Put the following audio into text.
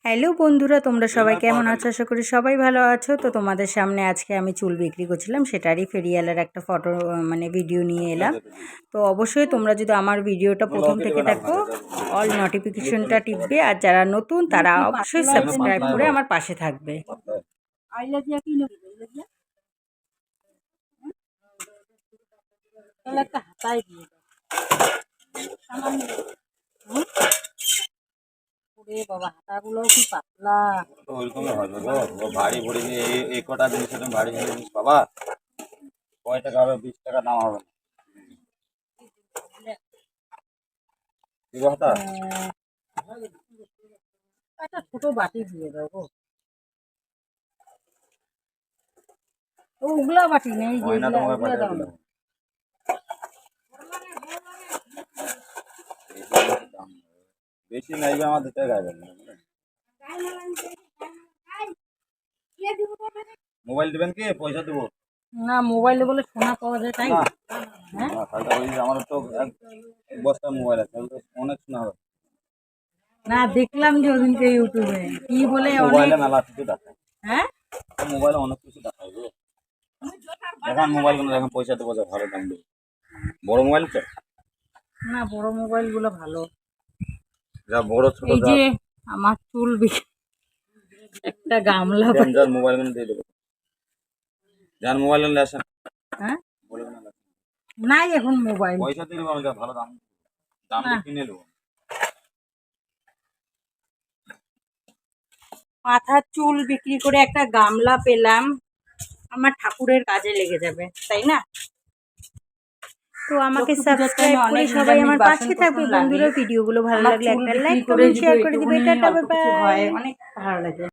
Hello বন্ধুরা, তোমরা সবাই কেমন আছো? আশা করি সবাই ভালো আছো। তো তোমাদের সামনে আজকে আমি চুল বিক্রি করছিলাম, সেটারই ফেরিয়ালের একটা ফটো ভিডিও নিয়ে এলাম। তো অবশ্যই তোমরা যদি আমার ভিডিওটা প্রথম থেকে দেখো, অল নোটিফিকেশনটা টিপবে, আর যারা নতুন তারা অবশ্যই সাবস্ক্রাইব করে আমার পাশে থাকবে। বাবা হাতাগুলোও কি পাতলা। ওইরকমই হবে গো, ও ভারী ভরি নিয়ে এই কটা জিনিস তুমি ভারী জিনিস পাবা। কয় টাকা হবে? 20 টাকা দাম হবে না। কি কথা? একটা ছোট বাটি দিয়ে দাও গো। ওগুলা বাটি নেই যে, ময়না তোমাকে ওগুলা দাও না। বেশি নাইবে আমার 2 টাকা গাইবেন। মোবাইল দিবেন কি পয়সা দেবো? না, মোবাইলে বলে সোনা পাওয়া যায় তাই? হ্যাঁ, না তাহলে ওই আমার তো এক বস্তা মোবাইল আছে, তাহলে তো অনেক শোনা হবে। না দেখলাম যে ওদিনকে ইউটিউবে কি বলে অনেক। মোবাইলে মেলা কিছু দেখায়। হ্যাঁ, মোবাইলে অনেক কিছু দেখায় গো। এখন মোবাইল কোনো এখন পয়সা দেবো, ভালো দাম দেবো। বড় মোবাইল তো না বড় মোবাইল গুলো ভালো। যা বড় ছোট এই যে আমার চুল একটা গামলা যার মোবাইল দিয়ে দেবো। যার মোবাইল নিয়ে আসেন। হ্যাঁ, নাই এখন মোবাইল। পয়সা দিয়ে দেবো আমি, ভালো দাম দাম দিয়ে কিনে নেবো। মাথার চুল বিক্রি করে একটা গামলা পেলাম, আমার ঠাকুরের কাজে লেগে যাবে, তাই না? তো আমাকে সাবস্ক্রাইব করে সবাই আমার পাশে থাকবে বন্ধুরা। ভিডিওগুলো ভালো লাগলে একটা লাইক, কমেন্ট, শেয়ার করে দিবে। Tata, bye bye. অনেক ভালো লাগে।